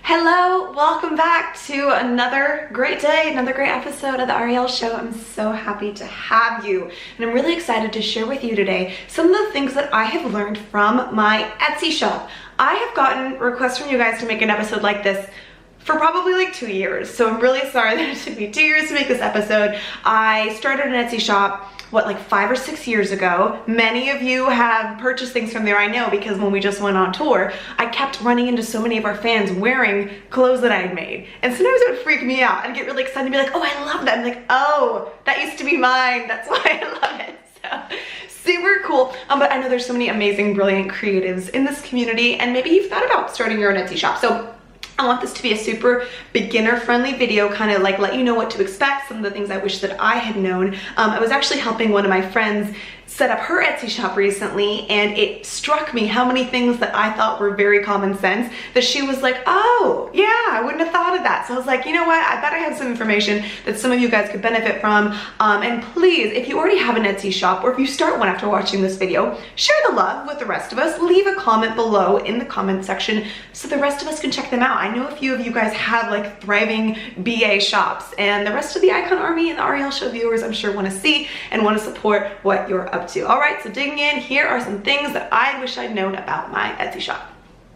Hello, welcome back to another great day, another great episode of the Arielle Show. I'm so happy to have you, and I'm really excited to share with you today some of the things that I have learned from my Etsy shop. I have gotten requests from you guys to make an episode like this for probably like 2 years, so I'm really sorry that it took me 2 years to make this episode. I started an Etsy shop, like 5 or 6 years ago. Many of you have purchased things from there, I know, because when we just went on tour, I kept running into so many of our fans wearing clothes that I had made. And sometimes it would freak me out. I'd get really excited and be like, oh, I love that. I'm like, oh, that used to be mine. That's why I love it. So super cool. But I know there's so many amazing, brilliant creatives in this community, and maybe you've thought about starting your own Etsy shop. So I want this to be a super beginner-friendly video, kind of like let you know what to expect, some of the things I wish that I had known. I was actually helping one of my friends set up her Etsy shop recently, and it struck me how many things that I thought were very common sense that she was like, oh yeah, I wouldn't have thought of that. So I was like, you know what, I bet I have some information that some of you guys could benefit from. And please, if you already have an Etsy shop, or if you start one after watching this video, share the love with the rest of us. Leave a comment below in the comment section so the rest of us can check them out. I know a few of you guys have like thriving BA shops, and the rest of the Icon Army and the Arielle Show viewers, I'm sure, want to see and want to support what you're up to. All right, so digging in, here are some things that I wish I'd known about my Etsy shop.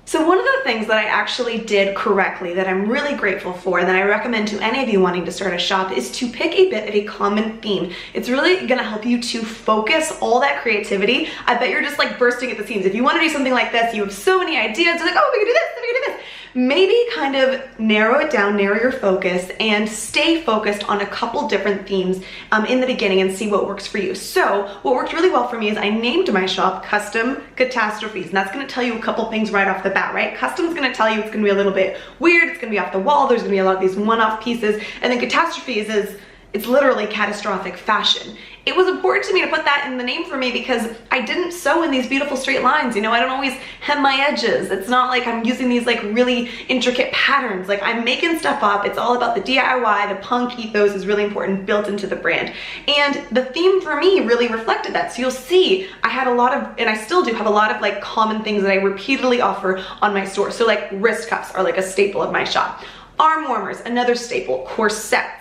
So one of the things that I actually did correctly that I'm really grateful for, and that I recommend to any of you wanting to start a shop, is to pick a bit of a common theme. It's really gonna help you to focus all that creativity. I bet you're just like bursting at the seams. If you wanna do something like this, you have so many ideas, you're like, oh, we can do this, we can do this. Maybe kind of narrow it down, narrow your focus, and stay focused on a couple different themes in the beginning and see what works for you. So what worked really well for me is I named my shop Custom Catastrophes, and that's gonna tell you a couple things right off the bat, right? Custom's gonna tell you it's gonna be a little bit weird, it's gonna be off the wall, there's gonna be a lot of these one-off pieces, and then Catastrophes is, it's literally catastrophic fashion. It was important to me to put that in the name for me because I didn't sew in these beautiful straight lines. You know, I don't always hem my edges. It's not like I'm using these like really intricate patterns. Like, I'm making stuff up. It's all about the DIY, the punk ethos is really important, built into the brand. And the theme for me really reflected that. So you'll see I had a lot of, and I still do have a lot of like common things that I repeatedly offer on my store. So like wrist cuffs are like a staple of my shop. Arm warmers, another staple. Corsets.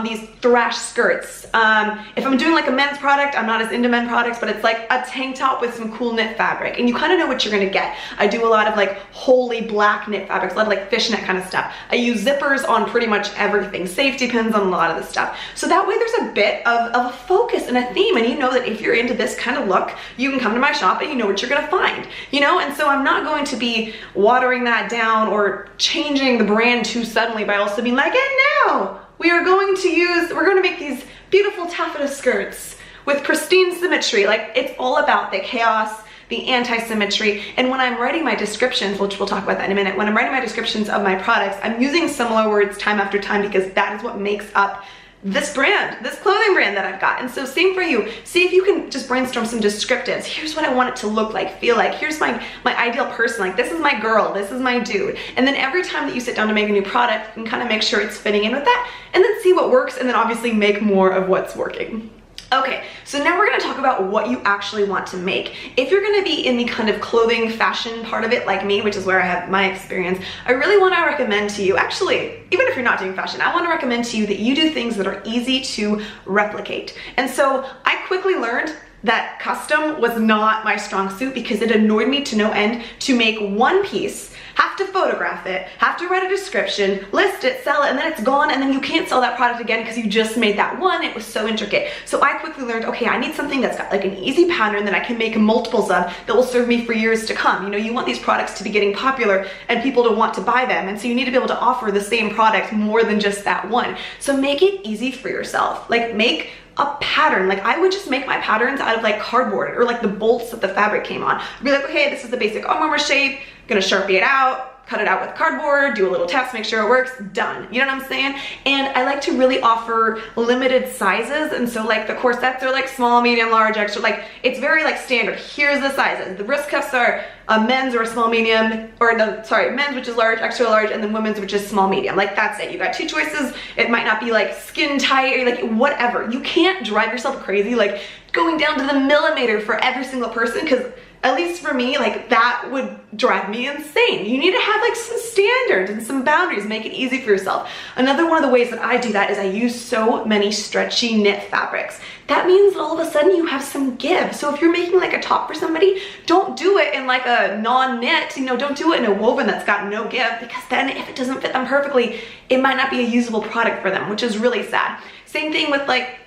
These thrash skirts. If I'm doing like a men's product, I'm not as into men products, but it's like a tank top with some cool knit fabric, and you kind of know what you're gonna get. I do a lot of like wholly black knit fabrics, a lot of like fishnet kind of stuff. I use zippers on pretty much everything. Safety pins on a lot of the stuff. So that way there's a bit of a focus and a theme, and you know that if you're into this kind of look, you can come to my shop and you know what you're gonna find, you know? And so I'm not going to be watering that down or changing the brand too suddenly by also being like, and now we're going to make these beautiful taffeta skirts with pristine symmetry. Like, it's all about the chaos, the anti-symmetry. And when I'm writing my descriptions, which we'll talk about that in a minute, when I'm writing my descriptions of my products, I'm using similar words time after time because that is what makes up this brand, this clothing brand that I've got. And so same for you. See if you can just brainstorm some descriptives. Here's what I want it to look like, feel like. Here's my ideal person. Like, this is my girl, this is my dude. And then every time that you sit down to make a new product, you can kind of make sure it's fitting in with that, and then see what works, and then obviously make more of what's working. Okay, so now we're gonna talk about what you actually want to make. If you're gonna be in the kind of clothing fashion part of it like me, which is where I have my experience, I really wanna recommend to you, actually, even if you're not doing fashion, I wanna recommend to you that you do things that are easy to replicate. And so I quickly learned that custom was not my strong suit because it annoyed me to no end to make one piece, have to photograph it, have to write a description, list it, sell it, and then it's gone, and then you can't sell that product again because you just made that one. It was so intricate. So I quickly learned, okay, I need something that's got like an easy pattern that I can make multiples of that will serve me for years to come. You know, you want these products to be getting popular and people to want to buy them, and so you need to be able to offer the same product more than just that one. So make it easy for yourself. Like, make a pattern. Like, I would just make my patterns out of like cardboard or like the bolts that the fabric came on. I'd be like, okay, this is the basic arm warmer shape, gonna Sharpie it out, cut it out with cardboard, do a little test, make sure it works, done. You know what I'm saying? And I like to really offer limited sizes, and so like the corsets are like small, medium, large, extra, like it's very like standard. Here's the sizes. The wrist cuffs are a men's or a small medium, or no, sorry, men's, which is large, extra large, and then women's, which is small medium. Like, that's it. You got two choices. It might not be like skin tight or like whatever. You can't drive yourself crazy like going down to the millimeter for every single person, because at least for me, like that would drive me insane. You need to have like some standards. standards and some boundaries, make it easy for yourself. Another one of the ways that I do that is I use so many stretchy knit fabrics. That means that all of a sudden you have some give. So if you're making like a top for somebody, don't do it in like a non-knit, you know, don't do it in a woven that's got no give, because then if it doesn't fit them perfectly, it might not be a usable product for them, which is really sad. Same thing with like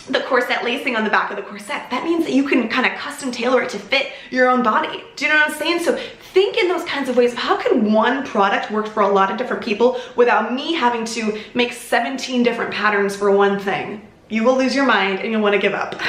the corset lacing on the back of the corset. That means that you can kind of custom tailor it to fit your own body. Do you know what I'm saying? So think in those kinds of ways of how can one product work for a lot of different people without me having to make 17 different patterns for one thing. You will lose your mind and you'll want to give up.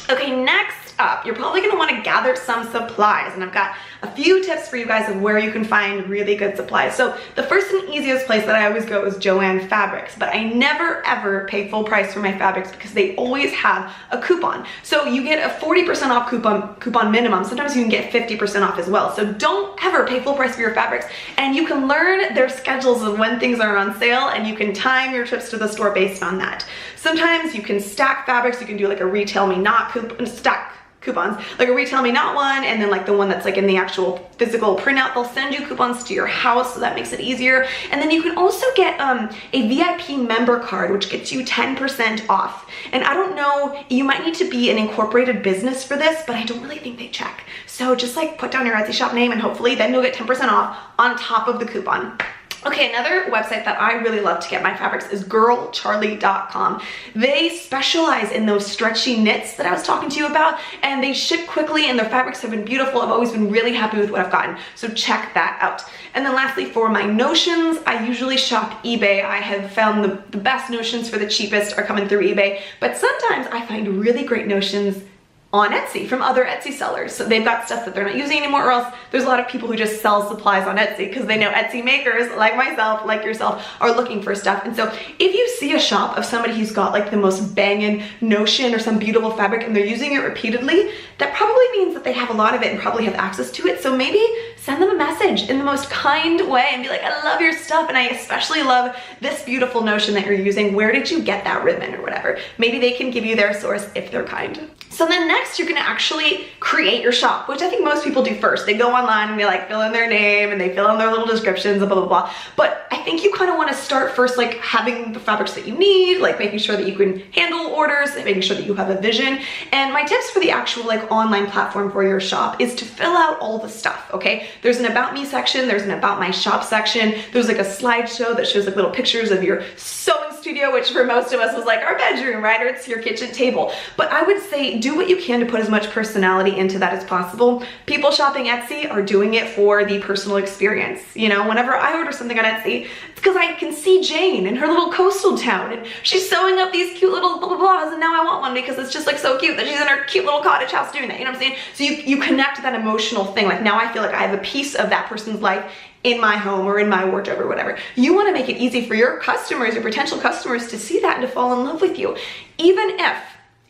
Okay, next up, you're probably gonna wanna gather some supplies, and I've got a few tips for you guys of where you can find really good supplies. So the first and easiest place that I always go is Joann Fabrics, but I never ever pay full price for my fabrics because they always have a coupon. So you get a 40% off coupon minimum. Sometimes you can get 50% off as well. So don't ever pay full price for your fabrics, and you can learn their schedules of when things are on sale, and you can time your trips to the store based on that. Sometimes you can stack fabrics. You can do like a retail me not stack coupons, like a retail me not one, and then like the one that's like in the actual physical printout, they'll send you coupons to your house, so that makes it easier. And then you can also get a VIP member card, which gets you 10% off. And I don't know, you might need to be an incorporated business for this, but I don't really think they check. So just like put down your Etsy shop name and hopefully then you'll get 10% off on top of the coupon. Okay, another website that I really love to get my fabrics is girlcharlie.com. They specialize in those stretchy knits that I was talking to you about, and they ship quickly and their fabrics have been beautiful. I've always been really happy with what I've gotten, so check that out. And then lastly, for my notions, I usually shop eBay. I have found the best notions for the cheapest are coming through eBay, but sometimes I find really great notions on Etsy from other Etsy sellers. So they've got stuff that they're not using anymore, or else there's a lot of people who just sell supplies on Etsy because they know Etsy makers like myself, like yourself, are looking for stuff. And so if you see a shop of somebody who's got like the most banging notion or some beautiful fabric and they're using it repeatedly, that probably means that they have a lot of it and probably have access to it. So maybe send them a message in the most kind way and be like, I love your stuff and I especially love this beautiful notion that you're using. Where did you get that ribbon or whatever? Maybe they can give you their source if they're kind. So then next you're gonna actually create your shop, which I think most people do first. They go online and they like fill in their name and they fill in their little descriptions, blah, blah, blah. But I think you kind of want to start first like having the fabrics that you need, like making sure that you can handle orders, making sure that you have a vision. And my tips for the actual like online platform for your shop is to fill out all the stuff, okay? There's an about me section, there's an about my shop section, there's like a slideshow that shows like little pictures of your sewing studio, which for most of us was like our bedroom, right? Or it's your kitchen table. But I would say do what you can to put as much personality into that as possible. People shopping Etsy are doing it for the personal experience. You know, whenever I order something on Etsy, it's because I can see Jane in her little coastal town and she's sewing up these cute little blah, blah, blahs, and now I want one because it's just like so cute that she's in her cute little cottage house doing that, you know what I'm saying? So you connect that emotional thing. Like now I feel like I have a piece of that person's life in my home or in my wardrobe or whatever. You want to make it easy for your customers, your potential customers, to see that and to fall in love with you. Even if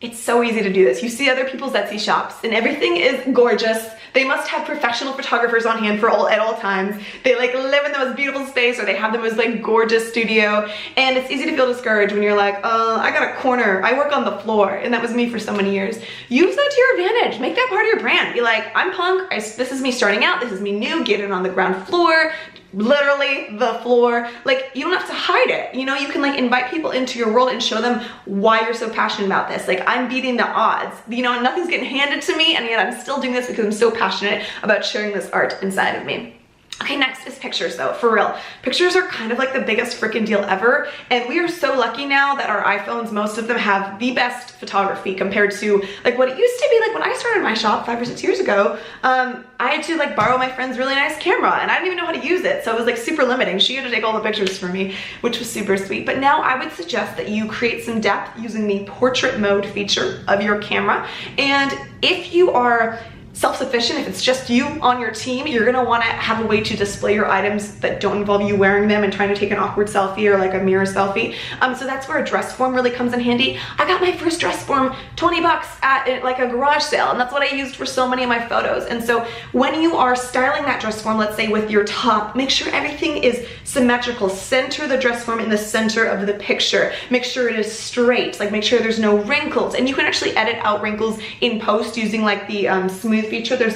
it's so easy to do this. You see other people's Etsy shops and everything is gorgeous. They must have professional photographers on hand at all times. They like live in the most beautiful space, or they have the most like gorgeous studio. And it's easy to feel discouraged when you're like, I got a corner, I work on the floor. And that was me for so many years. Use that to your advantage. Make that part of your brand. Be like, I'm punk, this is me starting out, this is me new, get it on the ground floor. Literally the floor. Like, you don't have to hide it, you know? You can like invite people into your world and show them why you're so passionate about this. Like, I'm beating the odds, you know, nothing's getting handed to me, and yet I'm still doing this because I'm so passionate about sharing this art inside of me. Okay, next is pictures though, for real. Pictures are kind of like the biggest freaking deal ever, and we are so lucky now that our iPhones, most of them have the best photography compared to like what it used to be. Like when I started my shop 5 or 6 years ago, I had to like borrow my friend's really nice camera and I didn't even know how to use it, so it was like super limiting. She had to take all the pictures for me, which was super sweet. But now I would suggest that you create some depth using the portrait mode feature of your camera. And if you are self-sufficient, if it's just you on your team, you're gonna wanna have a way to display your items that don't involve you wearing them and trying to take an awkward selfie or like a mirror selfie. So that's where a dress form really comes in handy. I got my first dress form 20 bucks at like a garage sale, and that's what I used for so many of my photos. And so when you are styling that dress form, let's say with your top, make sure everything is symmetrical. Center the dress form in the center of the picture. Make sure it is straight, like make sure there's no wrinkles. And you can actually edit out wrinkles in post using like the smooth feature. There's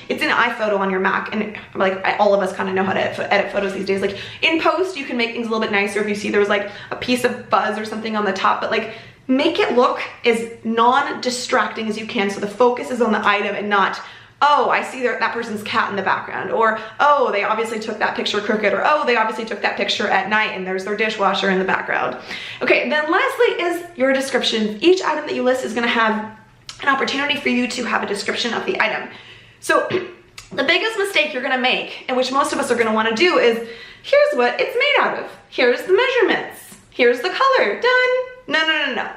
it's in iPhoto on your Mac, and like all of us kind of know how to edit photos these days. Like in post, you can make things a little bit nicer if you see there was like a piece of buzz or something on the top, but like make it look as non-distracting as you can so the focus is on the item and not, oh, I see that person's cat in the background, or oh, they obviously took that picture crooked, or oh, they obviously took that picture at night and there's their dishwasher in the background. Okay, then lastly is your description. Each item that you list is gonna have an opportunity for you to have a description of the item. So the biggest mistake you're gonna make, and which most of us are gonna wanna do, is here's what it's made out of. Here's the measurements. Here's the color, done. No, no, no, no.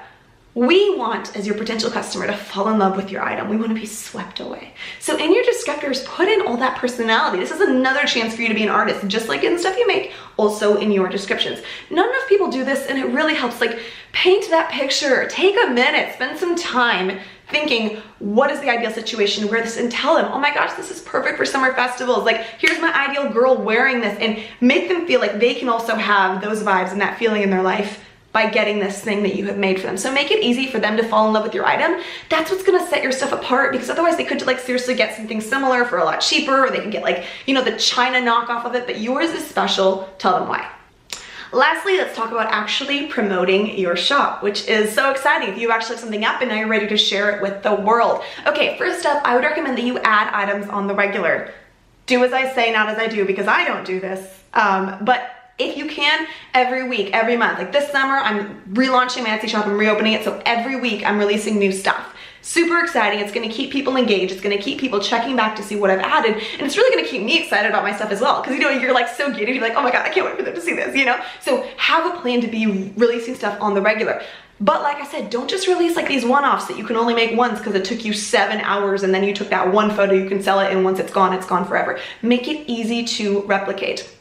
We want, as your potential customer, to fall in love with your item. We want to be swept away. So in your descriptors, put in all that personality. This is another chance for you to be an artist, just like in the stuff you make, also in your descriptions. Not enough people do this, and it really helps. Like, paint that picture. Take a minute, spend some time thinking, what is the ideal situation where this, and tell them, oh my gosh, this is perfect for summer festivals. Like, here's my ideal girl wearing this, and make them feel like they can also have those vibes and that feeling in their life by getting this thing that you have made for them. So make it easy for them to fall in love with your item. That's what's gonna set your stuff apart, because otherwise they could like seriously get something similar for a lot cheaper, or they can get like, you know, the China knockoff of it, but yours is special. Tell them why. Lastly, let's talk about actually promoting your shop, which is so exciting. If you actually have something up and now you're ready to share it with the world. Okay, first up, I would recommend that you add items on the regular. Do as I say, not as I do, because I don't do this. But if you can, every week, every month. Like this summer, I'm relaunching my Etsy shop, I'm reopening it, so every week I'm releasing new stuff. Super exciting. It's gonna keep people engaged. It's gonna keep people checking back to see what I've added, and it's really gonna keep me excited about my stuff as well, because you know, you're like so giddy, you're like, oh my god, I can't wait for them to see this, you know? So have a plan to be releasing stuff on the regular. But like I said, don't just release like these one-offs that you can only make once because it took you 7 hours and then you took that one photo, you can sell it, and once it's gone forever. Make it easy to replicate.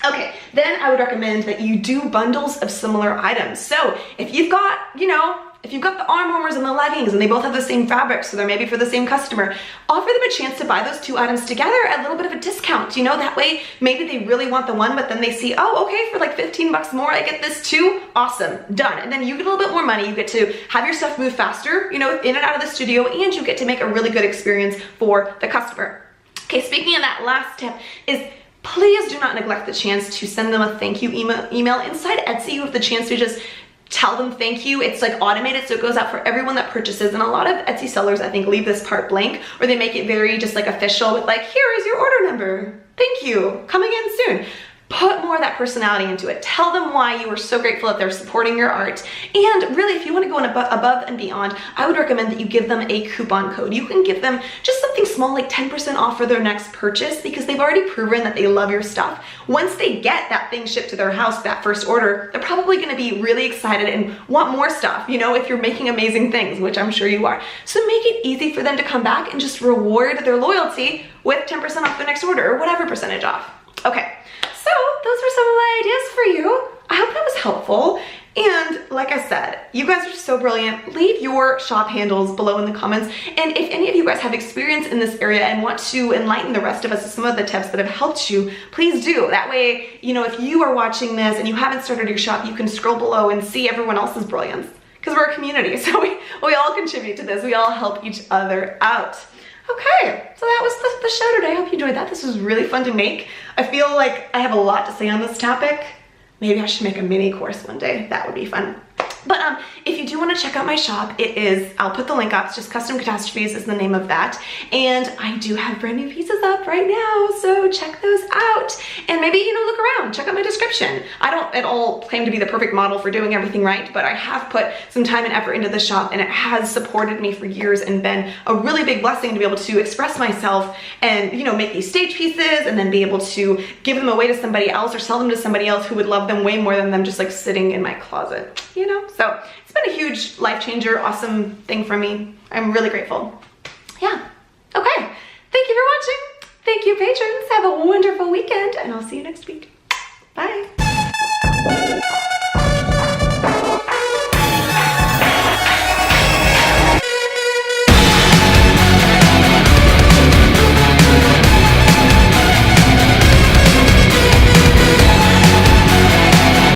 Okay, then I would recommend that you do bundles of similar items. So if you've got, you know, if you've got the arm warmers and the leggings and they both have the same fabric, so they're maybe for the same customer, offer them a chance to buy those two items together at a little bit of a discount, you know, that way maybe they really want the one, but then they see, oh, okay, for like 15 bucks more, I get this too, awesome, done. And then you get a little bit more money, you get to have your stuff move faster, you know, in and out of the studio, and you get to make a really good experience for the customer. Okay, speaking of that, last tip is, please do not neglect the chance to send them a thank you email. Inside Etsy, you have the chance to just tell them thank you. It's like automated, so it goes out for everyone that purchases. And a lot of Etsy sellers, I think, leave this part blank, or they make it very just like official with like, here is your order number. Thank you, coming in soon. Put more of that personality into it. Tell them why you are so grateful that they're supporting your art. And really, if you want to go above and beyond, I would recommend that you give them a coupon code. You can give them just something small, like 10% off for their next purchase, because they've already proven that they love your stuff. Once they get that thing shipped to their house, that first order, they're probably going to be really excited and want more stuff, you know, if you're making amazing things, which I'm sure you are. So make it easy for them to come back and just reward their loyalty with 10% off their next order, or whatever percentage off. Okay. So those are some of my ideas for you. I hope that was helpful. And like I said, you guys are so brilliant. Leave your shop handles below in the comments. And if any of you guys have experience in this area and want to enlighten the rest of us with some of the tips that have helped you, please do. That way, you know, if you are watching this and you haven't started your shop, you can scroll below and see everyone else's brilliance. Because we're a community, so we all contribute to this. We all help each other out. Okay, so that was the show today. I hope you enjoyed that. This was really fun to make. I feel like I have a lot to say on this topic. Maybe I should make a mini course one day. That would be fun. But if you do want to check out my shop, it is, I'll put the link up. It's just Custom Catastrophes is the name of that. And I do have brand new pieces up right now, so check those out. And maybe, you know, look around, check out my description. I don't at all claim to be the perfect model for doing everything right, but I have put some time and effort into the shop, and it has supported me for years and been a really big blessing to be able to express myself and, you know, make these stage pieces and then be able to give them away to somebody else or sell them to somebody else who would love them way more than them just like sitting in my closet, you know? So it's been a huge life changer, awesome thing for me. I'm really grateful. Yeah. Okay. Thank you for watching. Thank you, patrons. Have a wonderful weekend, and I'll see you next week. Bye.